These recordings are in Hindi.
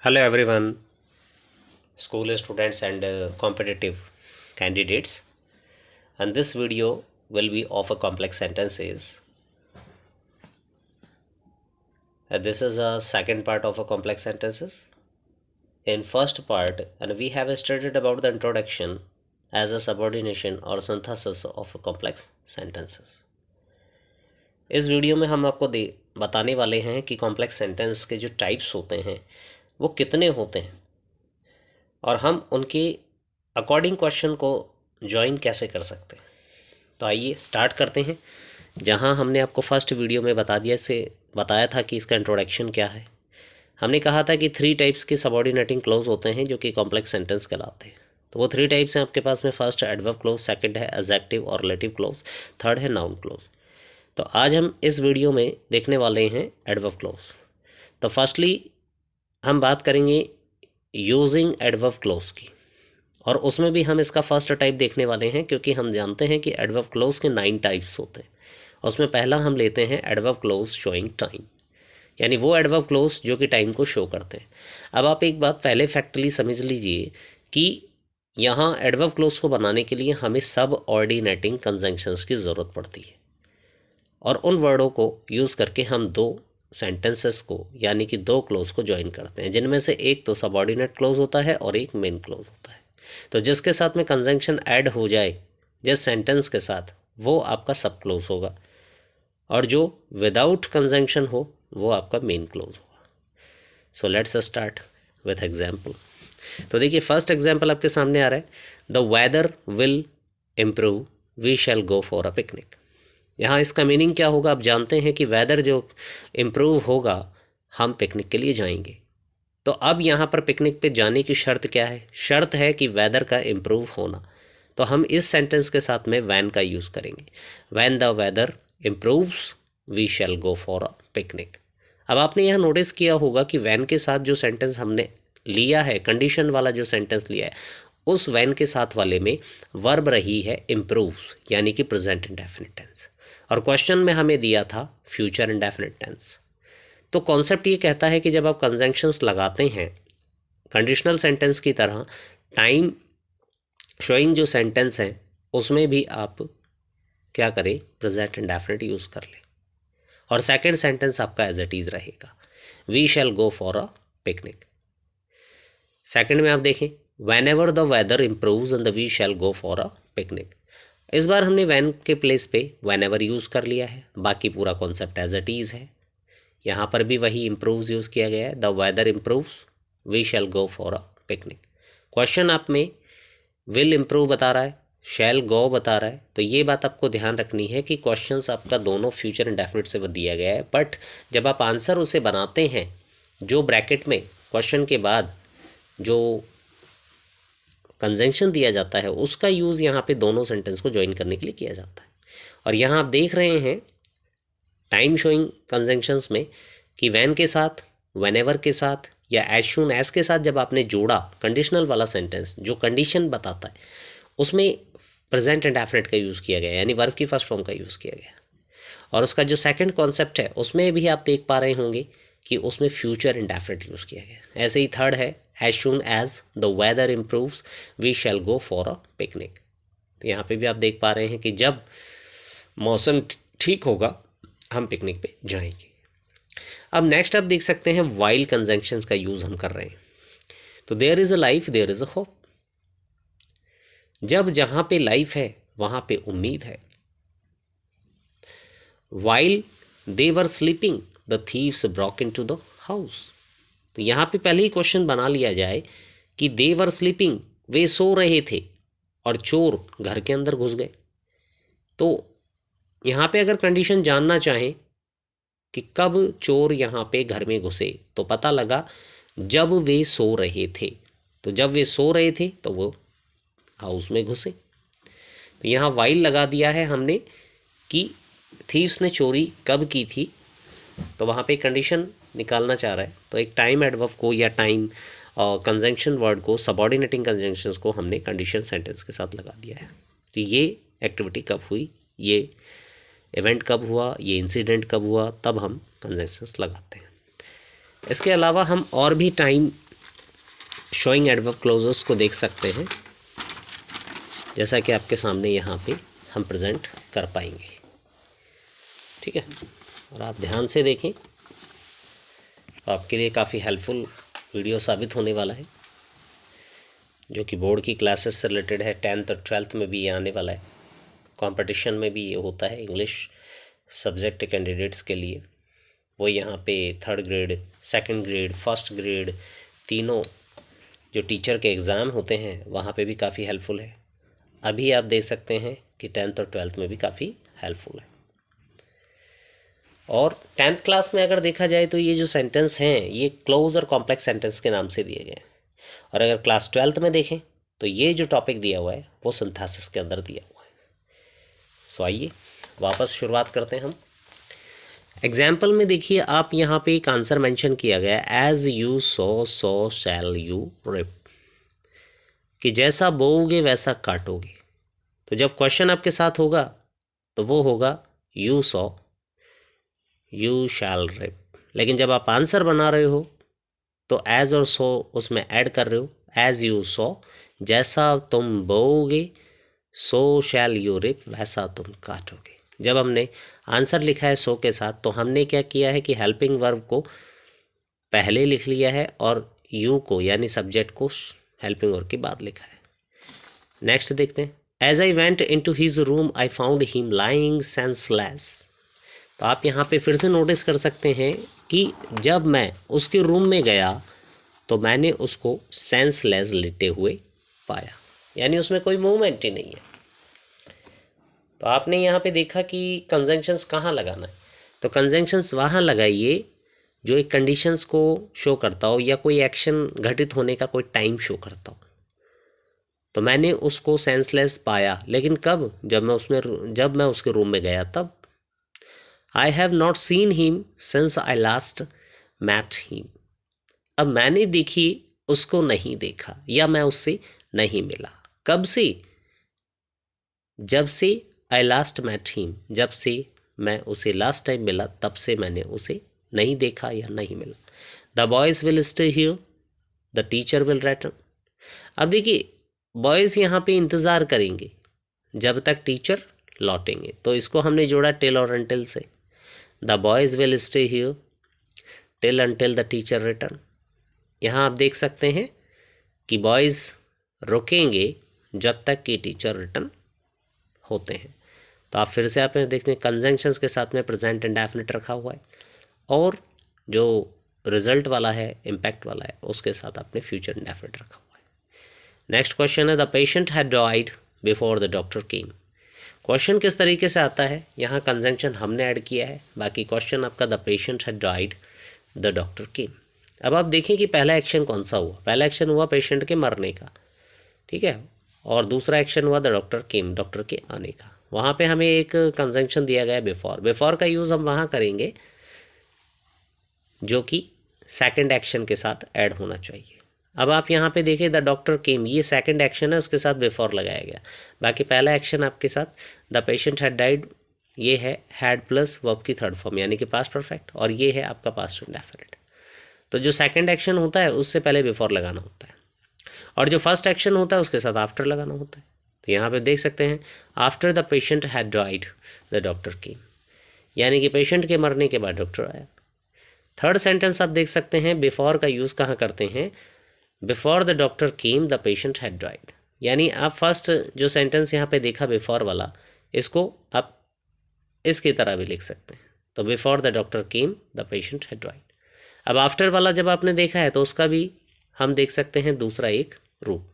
Hello everyone, school students and competitive candidates. And this video will be of a complex sentences. This is a second part of a complex sentences. In first part, and we have studied about the introduction as a subordination or synthesis of complex sentences. इस वीडियो में हम आपको बताने वाले हैं कि कॉम्प्लेक्स सेंटेंस के जो टाइप्स होते हैं वो कितने होते हैं और हम उनके अकॉर्डिंग क्वेश्चन को ज्वाइन कैसे कर सकते हैं। तो आइए स्टार्ट करते हैं। जहां हमने आपको फर्स्ट वीडियो में बताया था कि इसका इंट्रोडक्शन क्या है। हमने कहा था कि 3 टाइप्स के सबऑर्डिनेटिंग क्लोज होते हैं जो कि कॉम्प्लेक्स सेंटेंस कहलाते हैं। तो वो 3 टाइप्स हैं आपके पास में। फर्स्ट है एडवर्ब क्लोज, सेकंड है एडजेक्टिव और रिलेटिव क्लोज, थर्ड है नाउन क्लोज। तो आज हम इस वीडियो में देखने वाले हैं एडवर्ब क्लोज। तो फर्स्टली हम बात करेंगे यूजिंग एडवर्ब क्लोज की, और उसमें भी हम इसका फर्स्ट टाइप देखने वाले हैं क्योंकि हम जानते हैं कि एडवर्ब क्लोज के 9 टाइप्स होते हैं। उसमें पहला हम लेते हैं एडवर्ब क्लोज शोइंग टाइम, यानी वो एडवर्ब क्लोज जो कि टाइम को शो करते हैं। अब आप एक बात पहले फैक्टली समझ लीजिए कि यहाँ एडवर्ब क्लोज को बनाने के लिए हमें सब ऑर्डिनेटिंग कंजंक्शंस की ज़रूरत पड़ती है, और उन वर्डों को यूज़ करके हम 2 सेंटेंसेस को यानी कि 2 क्लोज को ज्वाइन करते हैं, जिनमें से एक तो सबऑर्डिनेट क्लोज होता है और एक मेन क्लोज होता है। तो जिसके साथ में कंजंक्शन ऐड हो जाए जिस सेंटेंस के साथ, वो आपका सब क्लोज होगा, और जो विदाउट कंजंक्शन हो वो आपका मेन क्लोज होगा। So let's start with example. तो देखिए फर्स्ट एग्जाम्पल आपके सामने आ रहा है, the weather will improve, we shall go for a picnic. यहाँ इसका मीनिंग क्या होगा? आप जानते हैं कि वेदर जो इम्प्रूव होगा हम पिकनिक के लिए जाएंगे। तो अब यहाँ पर पिकनिक पे जाने की शर्त क्या है? शर्त है कि वेदर का इम्प्रूव होना। तो हम इस सेंटेंस के साथ में वैन का यूज़ करेंगे। When the weather improves we shall go for a picnic. अब आपने यहाँ नोटिस किया होगा कि वैन के साथ जो सेंटेंस हमने लिया है, कंडीशन वाला जो सेंटेंस लिया है, उस वैन के साथ वाले में वर्ब रही है इम्प्रूव्स, यानी कि प्रेजेंट इंडेफिनिट टेंस, और क्वेश्चन में हमें दिया था फ्यूचर इंडेफिनिट टेंस। तो कॉन्सेप्ट ये कहता है कि जब आप कंजंक्शंस लगाते हैं कंडीशनल सेंटेंस की तरह, टाइम शोइंग जो सेंटेंस है उसमें भी आप क्या करें? प्रेजेंट इंडेफिनिट यूज़ कर लें, और सेकंड सेंटेंस आपका एज इट इज़ रहेगा, we shall go for a picnic. Second में आप देखें, whenever the weather improves and we shall go for a picnic. इस बार हमने वैन के प्लेस पे वैन एवर यूज़ कर लिया है, बाकी पूरा कॉन्सेप्ट एज इट इज़ है। यहाँ पर भी वही इम्प्रूव्स यूज़ किया गया है, the weather improves we shall go for a picnic. Question आप में विल इम्प्रूव बता रहा है, शैल गो बता रहा है। तो ये बात आपको ध्यान रखनी है कि क्वेश्चंस आपका दोनों फ्यूचर इंडेफिनिट से दिया गया है, बट जब आप आंसर उसे बनाते हैं, जो ब्रैकेट में क्वेश्चन के बाद जो कंजंक्शन दिया जाता है उसका यूज़ यहाँ पे दोनों सेंटेंस को ज्वाइन करने के लिए किया जाता है। और यहाँ आप देख रहे हैं टाइम शोइंग कंजंक्शंस में कि वैन के साथ, व्हेनेवर के साथ या एज सून एज के साथ जब आपने जोड़ा कंडीशनल वाला सेंटेंस जो कंडीशन बताता है, उसमें प्रेजेंट इंडेफिनिट का यूज़ किया गया, यानी वर्ब की फर्स्ट फॉर्म का यूज़ किया गया। और उसका जो सेकंड कॉन्सेप्ट है उसमें भी आप देख पा रहे होंगे कि उसमें फ्यूचर इंडेफिनिट यूज़ किया गया। ऐसे ही थर्ड है, as soon as the weather improves we shall go for a picnic. तो यहाँ पे भी आप देख पा रहे हैं कि जब मौसम ठीक होगा हम पिकनिक पे जाएंगे। अब नेक्स्ट आप देख सकते हैं वाइल कंजंक्शंस का यूज़ हम कर रहे हैं। तो there is a life there is a hope. जब जहाँ पे लाइफ है वहाँ पे उम्मीद है। While they were sleeping the thieves broke into the house. तो यहाँ पे पहले ही क्वेश्चन बना लिया जाए कि दे वर स्लीपिंग, वे सो रहे थे और चोर घर के अंदर घुस गए। तो यहाँ पे अगर कंडीशन जानना चाहें कि कब चोर यहाँ पे घर में घुसे, तो पता लगा जब वे सो रहे थे। तो जब वे सो रहे थे तो वो हाउस में घुसे। तो यहाँ वाइल लगा दिया है हमने कि थीव्स ने चोरी कब की थी, तो वहाँ पे कंडीशन निकालना चाह रहा है। तो एक टाइम एडवर्ब को या टाइम कंजंक्शन वर्ड को, सबऑर्डिनेटिंग कंजंक्शंस को हमने कंडीशन सेंटेंस के साथ लगा दिया है। तो ये एक्टिविटी कब हुई, ये इवेंट कब हुआ, ये इंसिडेंट कब हुआ, तब हम कंजंक्शंस लगाते हैं। इसके अलावा हम और भी टाइम शोइंग एडवर्ब क्लोजेस को देख सकते हैं, जैसा कि आपके सामने यहाँ पे हम प्रेजेंट कर पाएंगे। ठीक है, और आप ध्यान से देखें, आपके लिए काफ़ी हेल्पफुल वीडियो साबित होने वाला है, जो कि बोर्ड की क्लासेस से रिलेटेड है। 10th और 12th में भी ये आने वाला है, कंपटीशन में भी ये होता है इंग्लिश सब्जेक्ट कैंडिडेट्स के लिए। वो यहाँ पे 3rd grade, 2nd grade, 1st grade, तीनों जो टीचर के एग्ज़ाम होते हैं वहाँ पे भी काफ़ी हेल्पफुल है। अभी आप देख सकते हैं कि 10th और 12th में भी काफ़ी हेल्पफुल है। और 10th क्लास में अगर देखा जाए तो ये जो सेंटेंस हैं ये क्लोज और कॉम्प्लेक्स सेंटेंस के नाम से दिए गए हैं। और अगर क्लास 12th में देखें तो ये जो टॉपिक दिया हुआ है वो सिंथेसिस के अंदर दिया हुआ है। सो आइए वापस शुरुआत करते हैं हम। एग्जाम्पल में देखिए, आप यहाँ पे एक आंसर मेंशन किया गया है, as you sow so shall you reap, कि जैसा बोओगे वैसा काटोगे। तो जब क्वेश्चन आपके साथ होगा तो वो होगा you sow you shall reap, लेकिन जब आप आंसर बना रहे हो तो एज और सो उसमें ऐड कर रहे हो। एज यू सो, जैसा तुम बोओगे, सो शैल यू रिप, वैसा तुम काटोगे। जब हमने आंसर लिखा है सो के साथ तो हमने क्या किया है कि हेल्पिंग वर्ब को पहले लिख लिया है और यू को यानी सब्जेक्ट को हेल्पिंग वर्ब के बाद लिखा है। नेक्स्ट देखते हैं, as I went into his room I found him lying senseless. तो आप यहाँ पे फिर से नोटिस कर सकते हैं कि जब मैं उसके रूम में गया तो मैंने उसको सेंसलेस लेटे हुए पाया, यानी उसमें कोई मूवमेंट ही नहीं है। तो आपने यहाँ पे देखा कि कंजंक्शंस कहाँ लगाना है। तो कंजंक्शंस वहाँ लगाइए जो एक कंडीशंस को शो करता हो या कोई एक्शन घटित होने का कोई टाइम शो करता हो। तो मैंने उसको सेंसलेस पाया, लेकिन कब? जब मैं उसके रूम में गया तब। I have not seen him since I last met him. अब मैंने देखी उसको नहीं देखा या मैं उससे नहीं मिला। कब से? जब से आई लास्ट मैट हिम, जब से मैं उसे लास्ट टाइम मिला तब से मैंने उसे नहीं देखा या नहीं मिला। The boys will stay here, the teacher will return. अब देखिए, बॉयज़ यहाँ पे इंतज़ार करेंगे जब तक टीचर लौटेंगे, तो इसको हमने जोड़ा टिल और अनटिल से। The boys will stay here till until the teacher return. यहाँ आप देख सकते हैं कि बॉयज़ रुकेंगे जब तक कि टीचर रिटर्न होते हैं। तो आप फिर से आप देखते हैं कंजंक्शंस के साथ में प्रेजेंट इंडेफिनिट रखा हुआ है, और जो रिजल्ट वाला है, इम्पैक्ट वाला है, उसके साथ आपने फ्यूचर इंडेफिनिट रखा हुआ है। नेक्स्ट क्वेश्चन है, the patient had died before the doctor came. Question किस तरीके से आता है, यहाँ कंजंक्शन हमने ऐड किया है, बाकी क्वेश्चन आपका the patient had died the doctor केम। अब आप देखें कि पहला एक्शन कौन सा हुआ। पहला एक्शन हुआ पेशेंट के मरने का, ठीक है, और दूसरा एक्शन हुआ द डॉक्टर केम, डॉक्टर के आने का। वहाँ पे हमें एक कंजंक्शन दिया गया है बिफोर। बिफोर का यूज़ हम वहाँ करेंगे जो कि सेकंड एक्शन के साथ ऐड होना चाहिए। अब आप यहाँ पे देखें, द डॉक्टर केम, ये सेकंड एक्शन है, उसके साथ बिफोर लगाया गया। बाकी पहला एक्शन आपके साथ द पेशेंट हैड डाइड, ये है हैड प्लस वर्ब की थर्ड फॉर्म यानी कि पास्ट परफेक्ट, और ये है आपका पास्ट इंडेफिनिट। तो जो सेकंड एक्शन होता है उससे पहले बिफोर लगाना होता है, और जो फर्स्ट एक्शन होता है उसके साथ आफ्टर लगाना होता है। तो यहाँ पे देख सकते हैं, after the patient had died the doctor केम, यानी कि पेशेंट के मरने के बाद डॉक्टर आया। थर्ड सेंटेंस आप देख सकते हैं, बिफोर का यूज़ कहाँ करते हैं, before the doctor came the patient had died. यानी आप फर्स्ट जो सेंटेंस यहाँ पे देखा बिफोर वाला, इसको आप इसकी तरह भी लिख सकते हैं। तो before the doctor came the patient had died. अब आफ्टर वाला जब आपने देखा है तो उसका भी हम देख सकते हैं दूसरा एक रूप,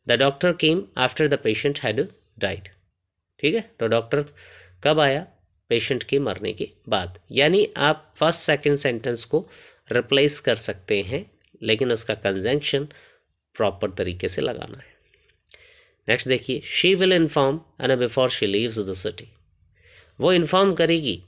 the doctor came after the patient had died. ठीक है, तो डॉक्टर कब आया, पेशेंट के मरने के बाद। यानी आप फर्स्ट सेकंड सेंटेंस को रिप्लेस कर सकते हैं, लेकिन उसका कंजंक्शन प्रॉपर तरीके से लगाना है। नेक्स्ट देखिए, she will inform and before she leaves the city. वो इन्फॉर्म करेगी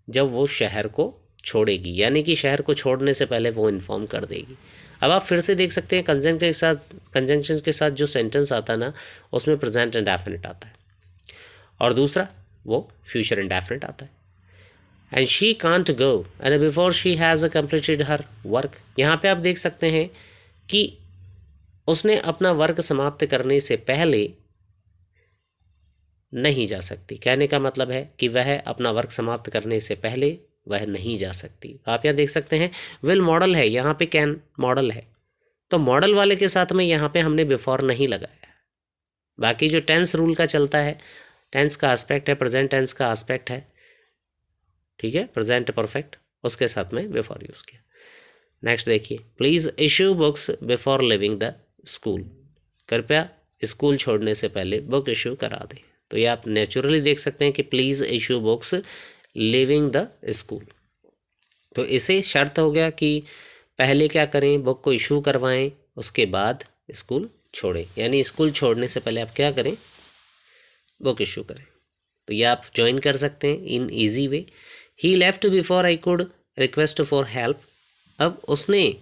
जब वो शहर को छोड़ेगी, यानी कि शहर को छोड़ने से पहले वो इन्फॉर्म कर देगी। अब आप फिर से देख सकते हैं कंजंक्शन के साथ जो सेंटेंस आता है ना, उसमें प्रेजेंट इंडेफिनिट आता है, और दूसरा वो फ्यूचर इंडेफिनिट आता है। And she can't go and before she has completed her work. यहाँ पे आप देख सकते हैं कि उसने अपना वर्क समाप्त करने से पहले नहीं जा सकती। कहने का मतलब है कि वह अपना वर्क समाप्त करने से पहले वह नहीं जा सकती। आप यहाँ देख सकते हैं विल मॉडल है, यहाँ पे कैन मॉडल है, तो मॉडल वाले के साथ में यहाँ पे हमने बिफोर नहीं लगाया। बाकी जो टेंस रूल का चलता है, टेंस का एस्पेक्ट है, प्रेजेंट टेंस का एस्पेक्ट है, ठीक है, प्रेजेंट परफेक्ट, उसके साथ में बिफोर यूज़ किया। नेक्स्ट देखिए, please issue books before living the school. कृपया स्कूल छोड़ने से पहले बुक इशू करा दें। तो ये आप नेचुरली देख सकते हैं कि please issue books living the school. तो इसे शर्त हो गया कि पहले क्या करें, बुक को इशू करवाएं, उसके बाद स्कूल छोड़ें। यानी स्कूल छोड़ने से पहले आप क्या करें, बुक इशू करें। तो ये आप ज्वाइन कर सकते हैं इन easy way. He left before I could request for help. अब उसने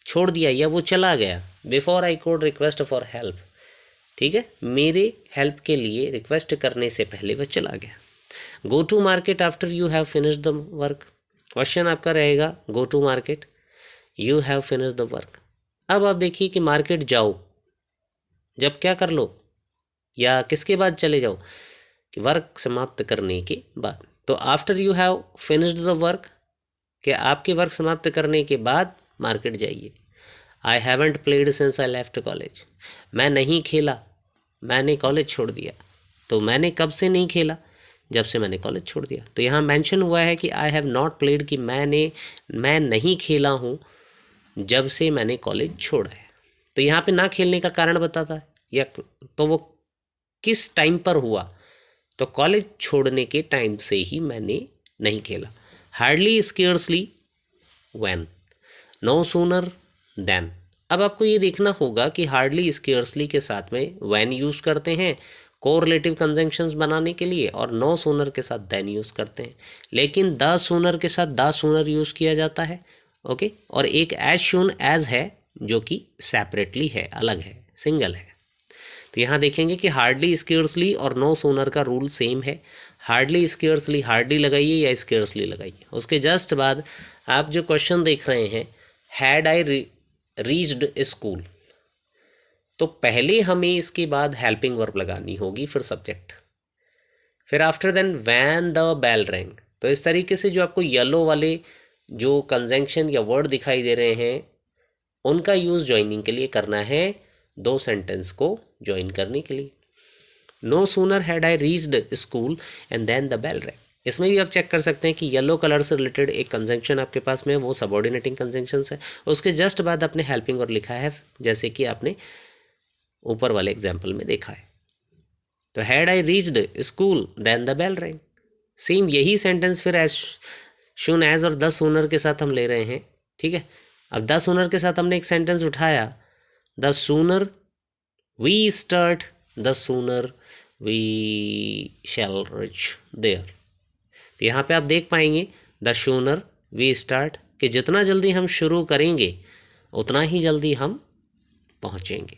छोड़ दिया या वो चला गया, before I could request for help, ठीक है, मेरे हेल्प के लिए रिक्वेस्ट करने से पहले वह चला गया। Go to market after you have finished the work. Question आपका रहेगा go to market, you have finished the work. अब आप देखिए कि मार्केट जाओ जब क्या कर लो, या किसके बाद चले जाओ, कि वर्क समाप्त करने के बाद। तो after you have finished the work, कि आपके वर्क समाप्त करने के बाद मार्केट जाइए। I haven't played since I left college. मैं नहीं खेला, मैंने कॉलेज छोड़ दिया। तो मैंने कब से नहीं खेला, जब से मैंने कॉलेज छोड़ दिया। तो यहाँ मेंशन हुआ है कि आई हैव नॉट प्लेड, कि मैं नहीं खेला हूँ जब से मैंने कॉलेज छोड़ा है। तो यहाँ पे ना खेलने का कारण बताता है, या तो वो किस टाइम पर हुआ, तो कॉलेज छोड़ने के टाइम से ही मैंने नहीं खेला। Hardly scarcely when, no sooner than. अब आपको ये देखना होगा कि हार्डली स्केर्सली के साथ में व्हेन यूज़ करते हैं कोरिलेटिव कंजंक्शंस बनाने के लिए, और नो सूनर के साथ देन यूज़ करते हैं। लेकिन द सूनर के साथ द सूनर यूज़ किया जाता है, ओके। और एक एज शून एज है जो कि सेपरेटली है, अलग है, सिंगल है। तो यहाँ देखेंगे कि हार्डली स्केर्सली और नो सूनर का रूल सेम है। हार्डली स्केर्सली हार्डली लगाइए या स्केर्सली लगाइए। उसके जस्ट बाद आप जो क्वेश्चन देख रहे हैं, हैड आई रीच्ड स्कूल, तो पहले हमें इसके बाद हेल्पिंग वर्ब लगानी होगी, फिर सब्जेक्ट, फिर after then when the bell rang. तो इस तरीके से जो आपको येलो वाले जो कंजंक्शन या वर्ड दिखाई दे रहे हैं, उनका यूज़ ज्वाइनिंग के लिए करना है, दो सेंटेंस को ज्वाइन करने के लिए। No sooner had I reached school and then the bell rang. इसमें भी आप चेक कर सकते हैं कि येलो कलर से रिलेटेड एक कंजंक्शन आपके पास में, वो सबऑर्डिनेटिंग कंजंक्शन है। उसके जस्ट बाद आपने हेल्पिंग वर्ब लिखा है, जैसे कि आपने ऊपर वाले एग्जाम्पल में देखा है। तो had I reached school then the bell rang. Same यही सेंटेंस फिर एज शून एज और द सूनर के साथ हम ले रहे हैं, ठीक है। अब द सूनर के साथ हमने एक सेंटेंस उठाया, the sooner we start, the sooner we shall reach there. तो यहाँ पे आप देख पाएंगे द सूनर वी स्टार्ट, कि जितना जल्दी हम शुरू करेंगे उतना ही जल्दी हम पहुँचेंगे।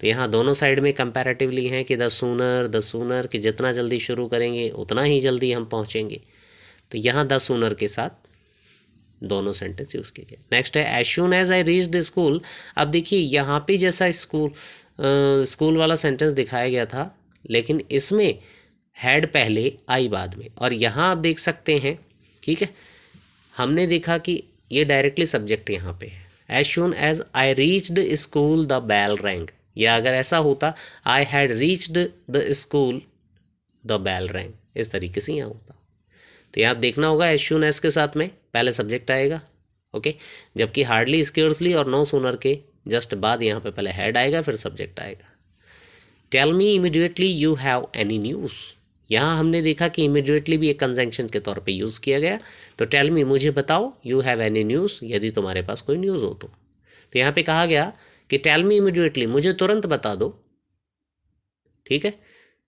तो यहाँ दोनों साइड में कंपैरेटिवली हैं कि द सूनर, कि जितना जल्दी शुरू करेंगे उतना ही जल्दी हम पहुँचेंगे। तो यहाँ द सूनर के साथ दोनों सेंटेंस यूज़ किए गए। नेक्स्ट है as soon as I reached school. अब देखिए यहाँ पे जैसा स्कूल वाला सेंटेंस दिखाया गया था, लेकिन इसमें हैड पहले आई बाद में, और यहाँ आप देख सकते हैं, ठीक है, हमने देखा कि ये डायरेक्टली सब्जेक्ट यहाँ पे है। As soon as I reached school the bell rang, या अगर ऐसा होता I had reached the school the bell rang, इस तरीके से यहाँ होता। तो यहाँ देखना होगा एज सून एज के साथ में पहले सब्जेक्ट आएगा, ओके, जबकि हार्डली स्केर्सली और नो सूनर के जस्ट बाद यहाँ पे पहले हेड आएगा, फिर सब्जेक्ट आएगा। Tell me immediately you have any news. यहाँ हमने देखा कि इमीडिएटली भी एक कंजंक्शन के तौर पे यूज़ किया गया। तो टेल मी, मुझे बताओ, यू हैव एनी न्यूज़, यदि तुम्हारे पास कोई न्यूज़ हो तो यहाँ पे कहा गया कि टेल मी इमीडिएटली, मुझे तुरंत बता दो, ठीक है,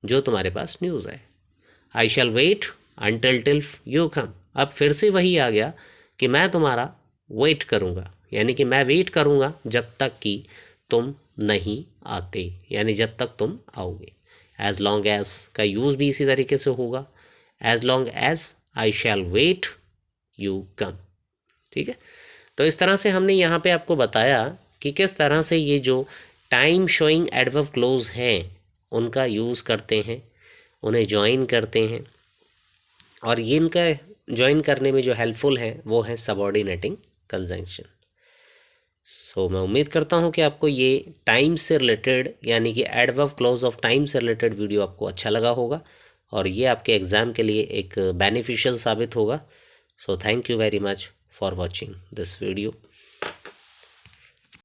जो तुम्हारे पास न्यूज़ है। I shall wait until till you come. अब फिर से वही आ गया कि मैं तुम्हारा वेट करूँगा, यानी कि मैं वेट करूँगा जब तक कि तुम नहीं आते, यानी जब तक तुम आओगे। एज लॉन्ग एज का यूज़ भी इसी तरीके से होगा, as long as I shall wait you come, ठीक है। तो इस तरह से हमने यहाँ पे आपको बताया कि किस तरह से ये जो टाइम शोइंग एडवर्ब क्लोज हैं उनका यूज़ करते हैं, उन्हें ज्वाइन करते हैं, और ये इनका ज्वाइन करने में जो हेल्पफुल है वो है सबऑर्डिनेटिंग कंजंक्शन। सो मैं उम्मीद करता हूँ कि आपको ये टाइम से रिलेटेड यानी कि एडवर्ब क्लोज ऑफ टाइम से रिलेटेड वीडियो आपको अच्छा लगा होगा और ये आपके एग्ज़ाम के लिए एक बेनिफिशियल साबित होगा। So thank you very much for watching this video.